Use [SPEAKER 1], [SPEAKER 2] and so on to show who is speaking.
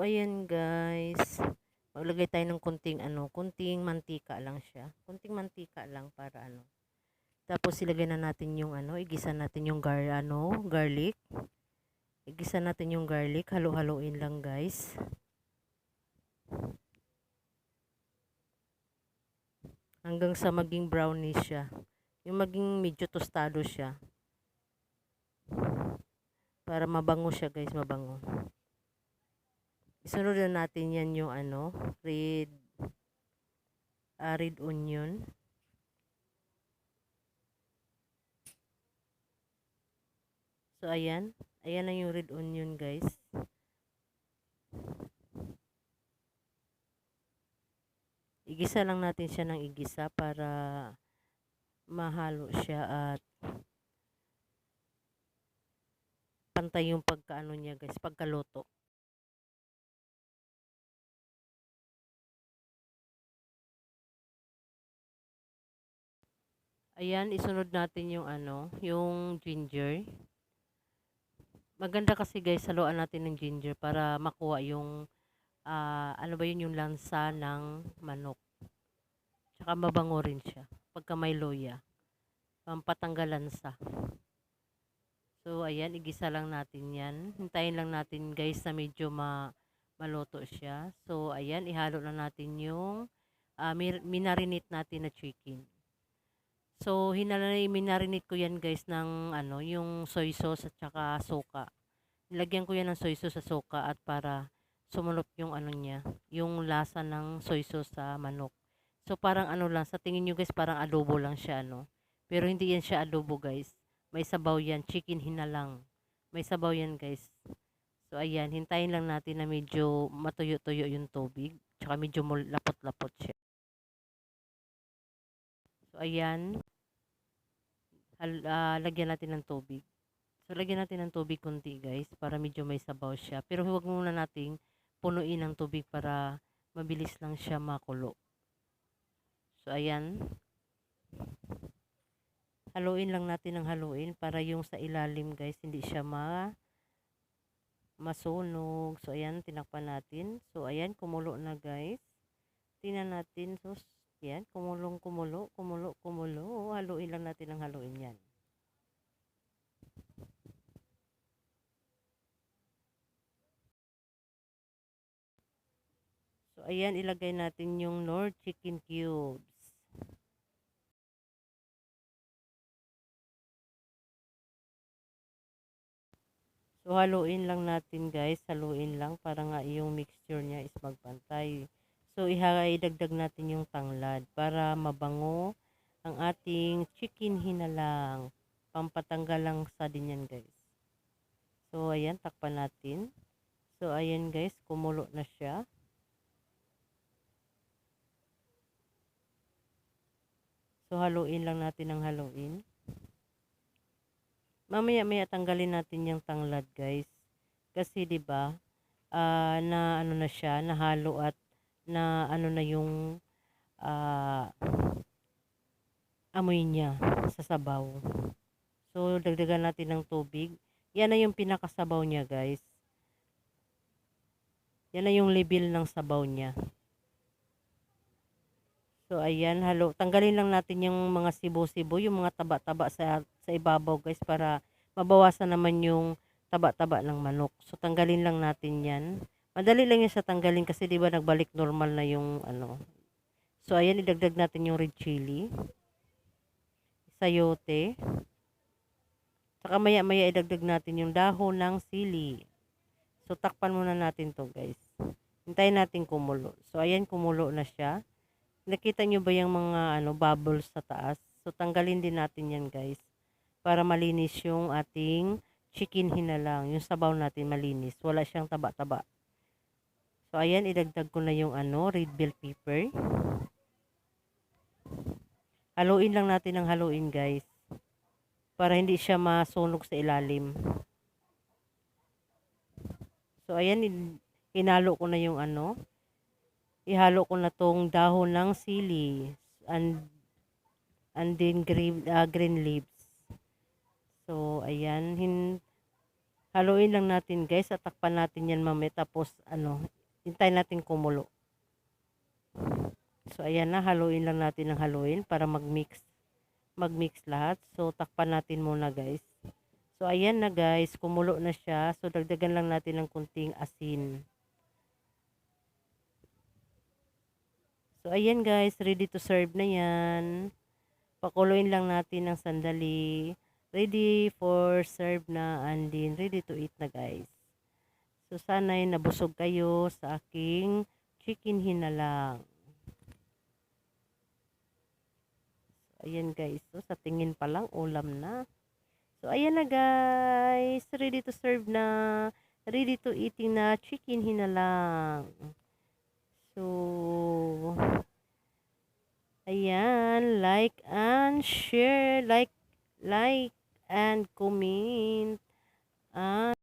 [SPEAKER 1] ayan guys. Maglagay tayo ng kunting mantika lang siya. Kunting mantika lang para Tapos ilagay na natin yung igisa natin yung garlic. Igisa natin yung garlic, halo-haloin lang guys. Hanggang sa maging brownish siya. Yung maging medyo tostado siya. Para mabango siya guys, mabango. Isunod na natin yan yung red onion. So ayan na yung red onion guys. Igisa lang natin siya ng igisa para mahalo siya at pantay yung pagkaano niya guys, pagkaluto. Ayan, isunod natin yung yung ginger. Maganda kasi guys, haluan natin ng ginger para makuha yung yung lansa ng manok. Tsaka mabango rin siya pagka may loya. Pampatanggal lansa. So ayan, igisa lang natin 'yan. Hintayin lang natin guys na medyo maluto siya. So ayan, ihalo na natin yung minarinate natin na chicken. So minarinate ko 'yan guys ng yung soy sauce at saka suka. Nilagyan ko 'yan ng soy sauce sa suka at para sumunod yung niya, yung lasa ng soy sauce sa manok. So parang lang, sa tingin niyo guys parang adobo lang siya Pero hindi yan siya adobo guys. May sabaw yan, chicken hinalang. May sabaw yan guys. So ayan, hintayin lang natin na medyo matuyo-tuyo yung tubig. Tsaka medyo lapot-lapot siya. So ayan, lagyan natin ng tubig. So lagyan natin ng tubig konti guys para medyo may sabaw siya. Pero huwag muna nating punuin ng tubig para mabilis lang siya makulo. So ayan, haluin lang natin ng haluin para yung sa ilalim guys hindi siya masunog. So ayan, tinakpan natin. So ayan, kumulo na guys. Tingnan natin. So yan, kumulo. Haluin lang natin ng haluin yan. So ayan, ilagay natin yung knorr chicken cubes. So haluin lang natin guys, haluin lang para nga yung mixture niya is magpantay. So idagdag natin yung tanglad para mabango ang ating chicken hinalang. Pampatanggal lang sa din yan guys. So ayan, takpan natin. So ayan guys, kumulo na siya. So haluin lang natin ng haluin. Mamaya tanggalin natin yung tanglad guys. Kasi 'di ba? Na na siya, nahalo at na na yung amoy niya sa sabaw. So dagdagan natin ng tubig. Yan na yung pinakasabaw niya guys. Yan na yung level ng sabaw niya. So ayan, tanggalin lang natin yung mga sibo-sibo, yung mga taba-taba sa ibabaw guys para mabawasan naman yung taba-taba ng manok. So tanggalin lang natin 'yan. Madali lang 'yan sa tanggalin kasi 'di ba nagbalik normal na yung So ayan, idagdag natin yung red chilli, sayote. Saka maya-maya idagdag natin yung dahon ng sili. So takpan muna natin 'to, guys. Hintayin natin kumulo. So ayan, kumulo na siya. Nakita nyo ba yung mga bubbles sa taas? So tanggalin din natin 'yan, guys. Para malinis yung ating chicken hinalang. Yung sabaw natin malinis. Wala siyang taba-taba. So ayan, idagdag ko na yung red bell pepper. Haluin lang natin ng haluin guys. Para hindi siya masunog sa ilalim. So ayan, hinalo ko na yung ihalo ko na tong dahon ng sili and then green leaves. So ayan, Haluin lang natin guys at takpan natin yan mamaya tapos hintayin natin kumulo. So ayan na, haluin lang natin ng haluin para magmix lahat. So takpan natin muna guys. So ayan na guys, kumulo na siya. So dagdagan lang natin ng kunting asin. So ayan guys, ready to serve na yan. Pakuluin lang natin ng sandali. Ready for serve na and then ready to eat na guys. So sana'y nabusog kayo sa aking chicken hinalang. So ayan guys, so sa tingin pa lang ulam na. So ayan na guys, ready to serve na. Ready to eating na chicken hinalang. So ayan, like and share, like and comment. And